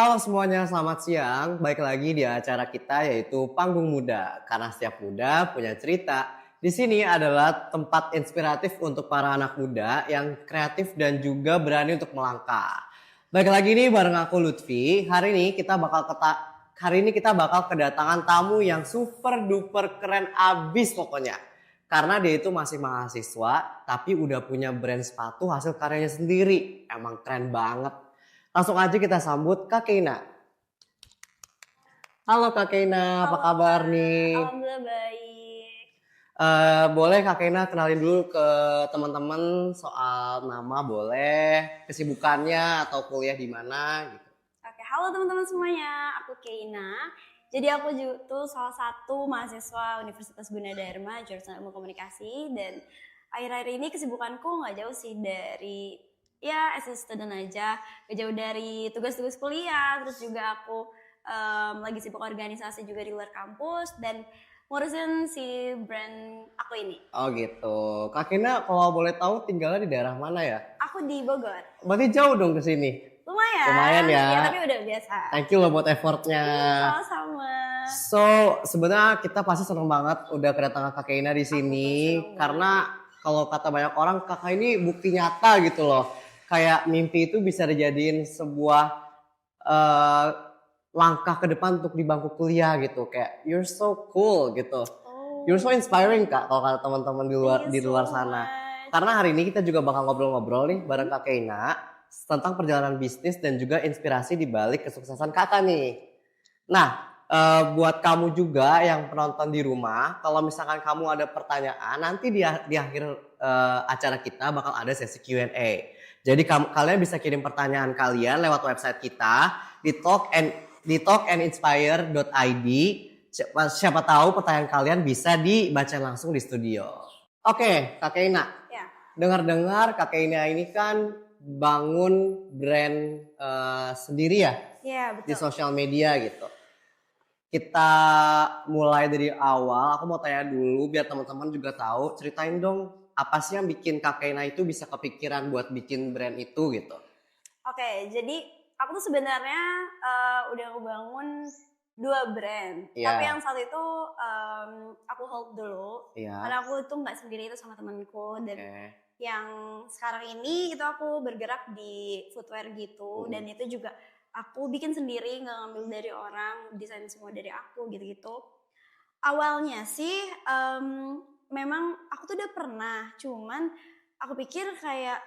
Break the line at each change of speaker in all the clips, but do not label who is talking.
Halo semuanya, selamat siang. Baik lagi di acara kita yaitu Panggung Muda. Karena setiap muda punya cerita. Di sini adalah tempat inspiratif untuk para anak muda yang kreatif dan juga berani untuk melangkah. Baik lagi nih bareng aku Lutfi. Hari ini kita bakal kedatangan tamu yang super duper keren abis pokoknya. Karena dia itu masih mahasiswa, tapi udah punya brand sepatu hasil karyanya sendiri. Emang keren banget. Langsung aja kita sambut Kak Keina. Halo Kak Keina, apa
Halo
kabar
Kak,
nih?
alhamdulillah baik.
Boleh Kak Keina kenalin dulu ke teman-teman soal nama boleh, kesibukannya atau kuliah di mana gitu.
Oke, halo teman-teman semuanya, aku Keina. Jadi aku tuh salah satu mahasiswa Universitas Gunadarma, jurusan Ilmu Komunikasi, dan akhir-akhir ini kesibukanku nggak jauh sih dari ya as a student aja, gak jauh dari tugas-tugas kuliah, terus juga aku lagi sibuk organisasi juga di luar kampus dan ngurusin si brand aku ini.
Oh gitu. Kak Keina kalau boleh tahu tinggalnya di daerah mana ya?
Aku di Bogor.
Berarti jauh dong ke sini. Lumayan
Lumayan,
ya.
ya tapi udah biasa.
Thank you loh buat effortnya.
Sama-sama.
So, sebenarnya kita pasti seneng banget udah kedatangan Kak Keina di sini karena kalau kata banyak orang Kakak ini bukti nyata gitu loh. Kayak mimpi itu bisa dijadiin sebuah eh, langkah ke depan untuk di bangku kuliah gitu. Kayak you're so cool gitu. You're so inspiring Kak kalau kata teman-teman di luar sana. Karena hari ini kita juga bakal ngobrol-ngobrol nih bareng Kak Keina tentang perjalanan bisnis dan juga inspirasi di balik kesuksesan Kakak nih. Nah, buat kamu juga yang penonton di rumah, kalau misalkan kamu ada pertanyaan, nanti di akhir acara kita bakal ada sesi Q&A. Jadi kalian bisa kirim pertanyaan kalian lewat website kita di talkandinspire.id. Siapa tahu pertanyaan kalian bisa dibaca langsung di studio. Oke, Kak Keina.
Ya.
Dengar-dengar Kak Keina ini kan bangun brand sendiri ya?
Iya, betul.
Di sosial media gitu. Kita mulai dari awal, aku mau tanya dulu biar teman-teman juga tahu, ceritain dong apa sih yang bikin Kak Keina itu bisa kepikiran buat bikin brand itu gitu.
Oke, jadi aku tuh sebenarnya udah ngebangun 2 brand.
Iya.
Tapi yang satu itu aku hold dulu.
Iya.
Karena aku itu nggak sendiri, itu sama temanku. Dan
Oke.
yang sekarang ini itu aku bergerak di footwear gitu. Dan itu juga aku bikin sendiri, nggak ngambil dari orang, desain semua dari aku gitu-gitu. Awalnya sih memang aku tuh udah pernah, cuman aku pikir kayak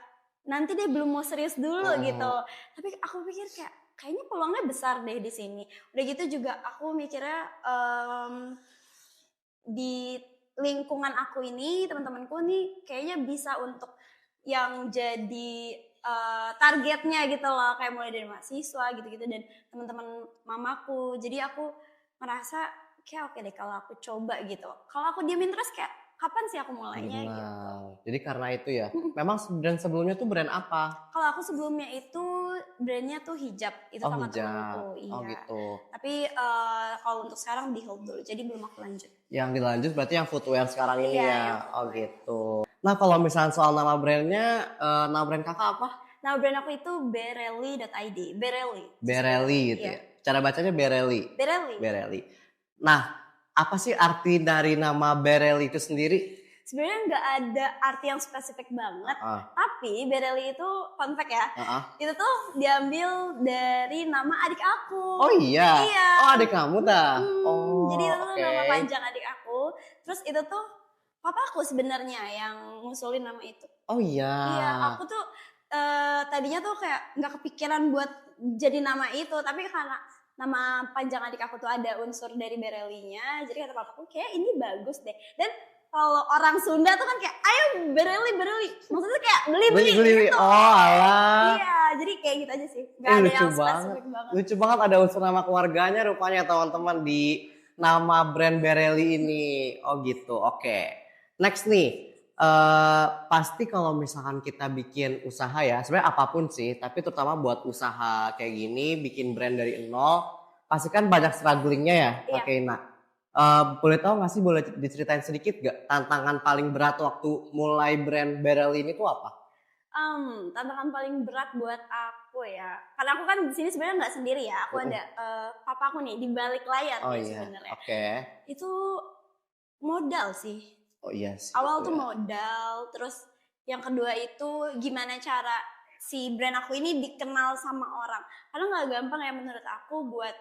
nanti deh belum mau serius dulu gitu. Tapi aku pikir kayaknya peluangnya besar deh di sini. Udah gitu juga aku mikirnya di lingkungan aku ini, teman-temanku nih kayaknya bisa untuk yang jadi targetnya gitu loh, kayak mulai dari mahasiswa gitu-gitu dan teman-teman mamaku. Jadi aku merasa kayak oke deh kalau aku coba gitu. Kalau aku diamin terus kayak kapan sih aku mulainya gitu.
Jadi karena itu ya. Memang brand sebelumnya tuh brand apa?
Kalau aku sebelumnya itu brandnya tuh hijab, itu sama temanku. Iya.
Oh gitu.
Tapi kalau untuk sekarang di hold dulu, jadi belum aku lanjut.
Yang dilanjut berarti yang footwear sekarang ini
Iya,
ya. Oh gitu. Nah kalau misalnya soal nama brandnya, nama brand kakak apa?
Nama brand aku itu bereli.id.
Bereli gitu ya. Cara bacanya Bereli.
Bereli.
Nah, apa sih arti dari nama Bereli itu sendiri?
Sebenarnya nggak ada arti yang spesifik banget, tapi Bereli itu fun fact ya. Itu tuh diambil dari nama adik aku.
Oh iya?
Iya.
Oh adik kamu dah?
Jadi itu tuh nama panjang adik aku. Terus itu tuh papaku sebenarnya yang ngusulin nama itu.
Oh iya?
Iya, aku tuh tadinya tuh kayak nggak kepikiran buat jadi nama itu, tapi karena nama panjang adik aku tuh ada unsur dari Berelinya, jadi kata papaku kayak ini bagus deh. Dan kalau orang Sunda tuh kan kayak ayo Bereli, maksudnya kayak beli gitu.
Oh alah.
Iya, jadi kayak gitu aja sih. Gak ada yang spesifik banget.
Lucu banget ada unsur nama keluarganya rupanya teman-teman di nama brand Bereli ini. Oh gitu, oke. Next nih, pasti kalau misalkan kita bikin usaha ya, sebenarnya apapun sih, tapi terutama buat usaha kayak gini, bikin brand dari nol, pasti kan banyak strugglingnya ya, Kak Keina. Boleh tahu nggak sih, boleh diceritain sedikit gak tantangan paling berat waktu mulai brand Bereli ini tuh apa?
Tantangan paling berat buat aku aku ya, karena aku kan di sini sebenarnya nggak sendiri ya, aku ada papa aku nih di balik layar
Oh
nih
iya,
sebenarnya.
oke.
Itu modal sih.
Oh iya sih.
Awal tuh
ya.
modal, terus yang kedua itu gimana cara si brand aku ini dikenal sama orang. Karena nggak gampang ya menurut aku buat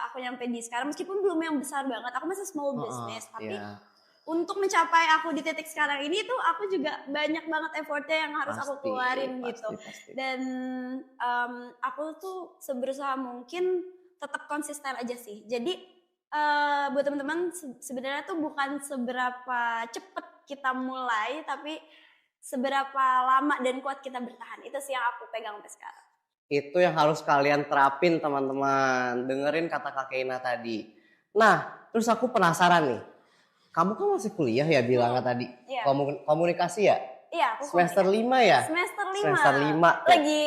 aku nyampe di sekarang, meskipun belum yang besar banget, aku masih small business, tapi
Iya.
untuk mencapai aku di titik sekarang ini tuh aku juga banyak banget effortnya yang harus aku
Pasti,
keluarin
pasti,
gitu.
pasti.
Dan aku tuh seberusaha mungkin tetap konsisten aja sih. Jadi buat teman-teman sebenarnya tuh bukan seberapa cepet kita mulai, tapi seberapa lama dan kuat kita bertahan. Itu sih yang aku pegang sampai sekarang.
Itu yang harus kalian terapin teman-teman. Dengerin kata Kak Keina tadi. Nah, terus aku penasaran nih. Kamu kan masih kuliah ya bilangnya tadi.
Iya.
Komunikasi ya?
Iya, aku
Semester 5 ya?
Semester 5.
Semester 5.
Lagi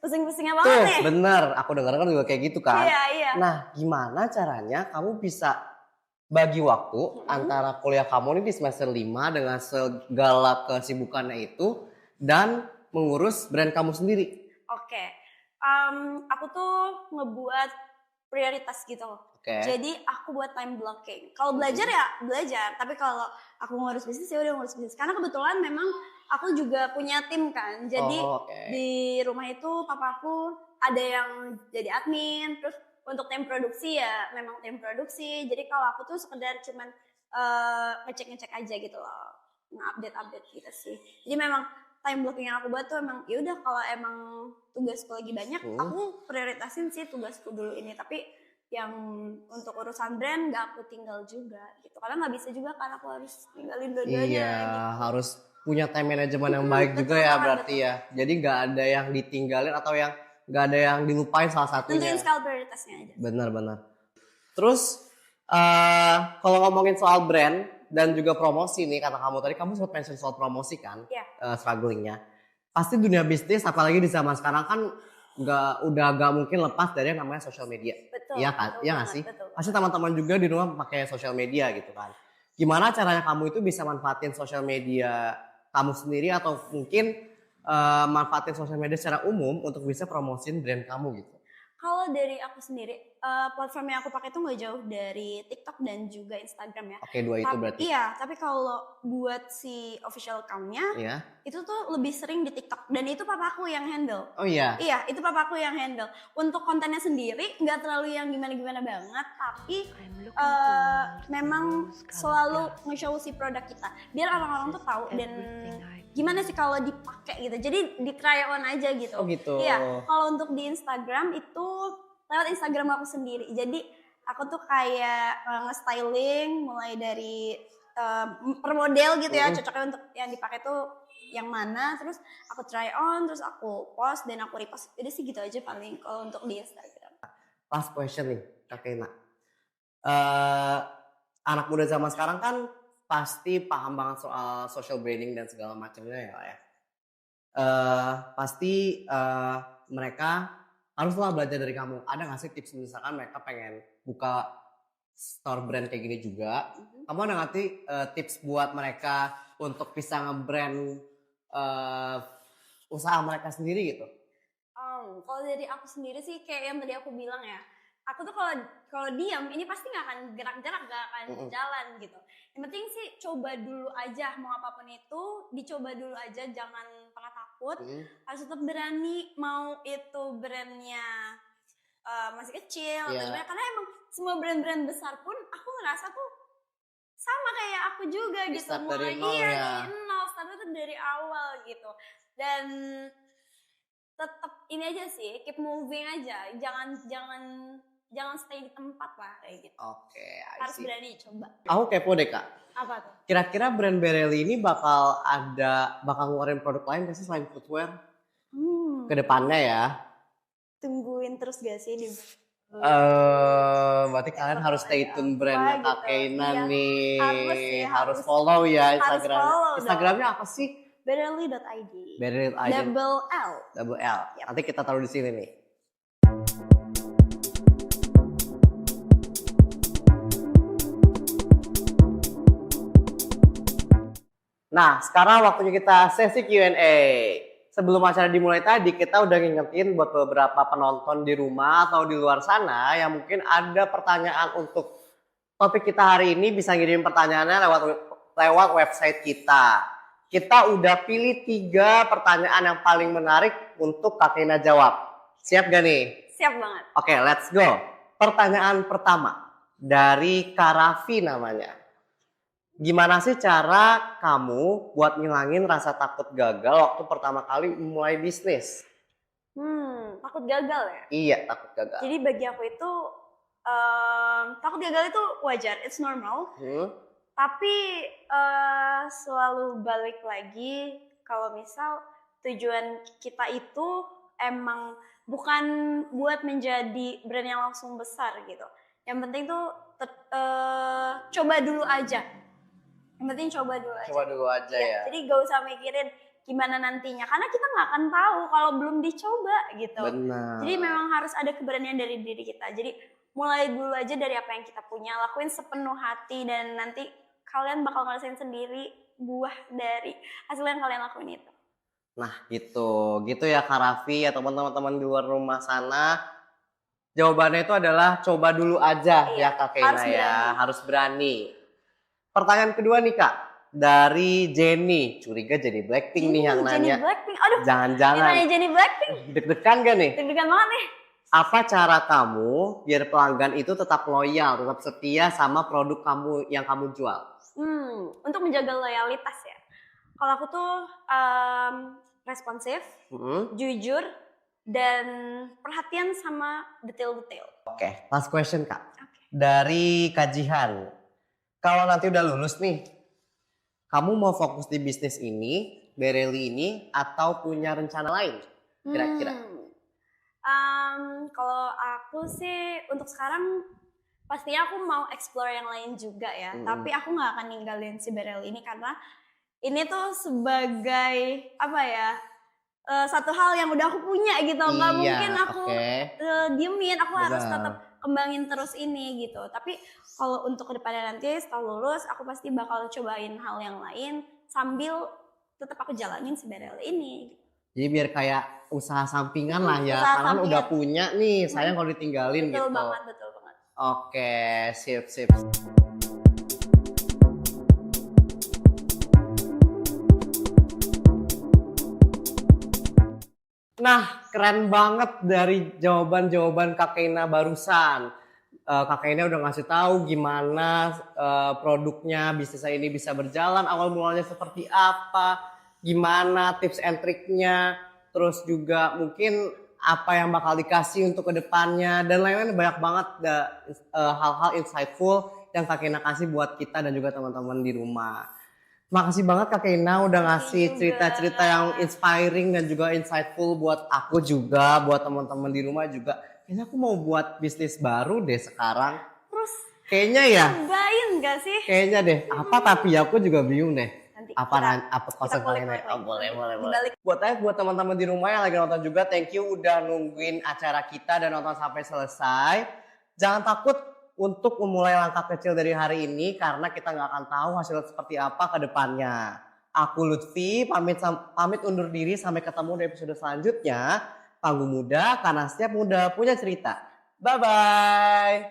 pusing-pusingnya banget
Tuh,
nih.
bener. Aku dengar kan juga kayak gitu kan.
Iya.
Nah, gimana caranya kamu bisa bagi waktu antara kuliah kamu nih di semester 5 dengan segala kesibukannya itu dan mengurus brand kamu sendiri?
Oke. Aku tuh ngebuat prioritas gitu.
Oke.
Jadi aku buat time blocking. Kalau belajar ya belajar, tapi kalau aku ngurus bisnis ya udah ngurus bisnis. Karena kebetulan memang aku juga punya tim kan. Jadi di rumah itu papaku ada yang jadi admin, terus untuk tim produksi ya memang tim produksi. Jadi kalau aku tuh sekedar cuman ngecek-ngecek aja gitu loh, nge-update gitu sih. Jadi memang time blocking yang aku buat tuh emang ya udah kalau emang tugasku lagi banyak, aku prioritasin sih tugasku dulu ini. Tapi yang untuk urusan brand gak aku tinggal juga gitu, karena nggak bisa juga kan aku harus tinggalin dua-duanya.
Iya,
gitu.
harus punya time management yang baik juga ya berarti ya. Jadi nggak ada yang ditinggalin atau yang nggak ada yang dilupain salah satunya.
Tentuin skala prioritasnya aja.
Benar. Terus kalau ngomongin soal brand dan juga promosi nih, kata kamu tadi kamu sempat mention soal promosi kan, strugglingnya. Pasti dunia bisnis apalagi di zaman sekarang kan udah gak mungkin lepas dari yang namanya social media.
Betul.
Iya kan? Iya nggak sih?
Betul.
Pasti teman-teman juga di rumah pakai social media gitu kan. Gimana caranya kamu itu bisa manfaatin social media kamu sendiri atau mungkin manfaatin social media secara umum untuk bisa promosiin brand kamu gitu?
Kalau dari aku sendiri, platform yang aku pakai tuh nggak jauh dari TikTok dan juga Instagram ya.
Oke, dua itu berarti.
Iya, tapi kalau buat si official account-nya, itu tuh lebih sering di TikTok. Dan itu papaku yang handle.
Oh iya?
Iya, itu papaku yang handle. Untuk kontennya sendiri, nggak terlalu yang gimana-gimana banget, tapi memang selalu nge-show si produk kita. Biar orang-orang tuh tahu dan gimana sih kalau dipakai gitu. Jadi di try on aja gitu.
Oh gitu.
Iya, kalau untuk di Instagram itu lewat Instagram aku sendiri. Jadi aku tuh kayak nge-styling mulai dari per model gitu ya, cocoknya untuk yang dipakai tuh yang mana, terus aku try on, terus aku post dan aku repost. Jadi sih gitu aja paling kalau untuk di Instagram.
Last question nih, Kak Keina. Anak muda zaman sekarang kan pasti paham banget soal social branding dan segala macamnya ya. Pasti mereka haruslah belajar dari kamu. Ada nggak sih tips misalkan mereka pengen buka store brand kayak gini juga? Kamu ada nggak sih tips buat mereka untuk bisa nge-brand usaha mereka sendiri gitu?
Kalau dari aku sendiri sih kayak yang tadi aku bilang ya. Aku tuh kalau diam ini pasti nggak akan gerak-gerak, nggak akan jalan gitu. Yang penting sih coba dulu aja, mau apapun itu dicoba dulu aja, jangan pernah takut. Harus tetap berani, mau itu brandnya masih kecil atau gimana, karena emang semua brand-brand besar pun aku ngerasa tuh sama kayak aku juga gitu.
Start dari
Mulai
nol ya.
dari nol, startnya tuh dari awal gitu. Dan tetap ini aja sih, keep moving aja, jangan stay di tempat lah kayak gitu.
Oke,
harus berani coba.
Aku kepo deh Kak.
Apa tuh?
Kira-kira brand Bereli ini bakal ngeluarin produk lain gak sih selain footwear? Kedepannya ya.
Tungguin terus gak sih di
berarti kalian harus stay tune brandnya Kak Keina nih. Harus
Harus
follow ya Instagram.
follow
Instagramnya apa sih?
Bereli.id.
Bereli.id.
Double L.
Yep. Nanti kita taruh di sini nih. Nah, sekarang waktunya kita sesi Q&A. sebelum acara dimulai tadi kita udah ngingetin buat beberapa penonton di rumah atau di luar sana yang mungkin ada pertanyaan untuk topik kita hari ini, bisa ngirim pertanyaannya lewat website kita. Kita udah pilih 3 pertanyaan yang paling menarik untuk Kak Keina jawab. Siap gak nih?
Siap banget.
Oke, let's go. Pertanyaan pertama dari Karafi namanya. Gimana sih cara kamu buat ngilangin rasa takut gagal waktu pertama kali mulai bisnis?
Takut gagal ya?
Iya, takut gagal.
Jadi bagi aku itu takut gagal itu wajar, it's normal. Tapi selalu balik lagi kalau misal tujuan kita itu emang bukan buat menjadi brand yang langsung besar gitu. Yang penting tuh coba dulu aja. Yang penting coba dulu aja.
Coba dulu aja ya.
Jadi gak usah mikirin gimana nantinya, karena kita nggak akan tahu kalau belum dicoba gitu.
Benar.
Jadi memang harus ada keberanian dari diri kita. Jadi mulai dulu aja dari apa yang kita punya, lakuin sepenuh hati dan nanti kalian bakal ngerasain sendiri buah dari hasil yang kalian lakuin itu.
Nah gitu ya Kak Raffi atau teman-teman di luar rumah sana. Jawabannya itu adalah coba dulu aja ya Kak Keina ya, harus berani. Pertanyaan kedua nih Kak, dari Jenny. Curiga jadi Blackpink nih yang nanya.
Jenny Blackpink, aduh.
Jangan-jangan.
Gimana Jenny Blackpink?
Deg-degan gak nih?
Deg-degan banget nih.
Apa cara kamu biar pelanggan itu tetap loyal, tetap setia sama produk kamu yang kamu jual?
Untuk menjaga loyalitas ya. Kalau aku tuh responsif, jujur, dan perhatian sama detail-detail.
Oke, last question Kak. Dari Kajihan. Kalau nanti udah lulus nih, kamu mau fokus di bisnis ini, Bereli ini, atau punya rencana lain? Kira-kira.
Kalau aku sih untuk sekarang pastinya aku mau explore yang lain juga ya. Tapi aku nggak akan ninggalin si Bereli ini karena ini tuh sebagai apa ya, satu hal yang udah aku punya gitu. Nggak mungkin aku diemin, aku harus tetap kembangin terus ini gitu. Tapi kalau untuk kedepannya nanti setelah lulus, aku pasti bakal cobain hal yang lain sambil tetap aku jalanin si Bereli ini. Jadi
biar kayak usaha sampingan lah ya, karena udah punya nih, sayang kalau ditinggalin
betul
gitu.
Betul banget.
Oke, sip. Nah, keren banget dari jawaban-jawaban Kak Keina barusan. Kak Keina udah ngasih tahu gimana produknya, bisnisnya ini bisa berjalan, awal mulanya seperti apa, gimana tips and triknya, terus juga mungkin apa yang bakal dikasih untuk kedepannya, dan lain-lain. Banyak banget hal-hal insightful yang Kak Keina kasih buat kita dan juga teman-teman di rumah. Makasih banget Kak Keina udah ngasih cerita-cerita yang inspiring dan juga insightful buat aku juga, buat teman-teman di rumah juga. Kayaknya aku mau buat bisnis baru deh sekarang.
Terus
kayaknya ya.
Cobain gak sih?
Kayaknya deh. Apa tapi aku juga bingung deh.
Nanti
apa konsep kalian? Boleh. Buat teman-teman di rumah yang lagi nonton juga, thank you udah nungguin acara kita dan nonton sampai selesai. Jangan takut untuk memulai langkah kecil dari hari ini karena kita nggak akan tahu hasil seperti apa ke depannya. Aku Lutfi pamit undur diri, sampai ketemu di episode selanjutnya. Panggung Muda, karena setiap muda punya cerita. Bye bye.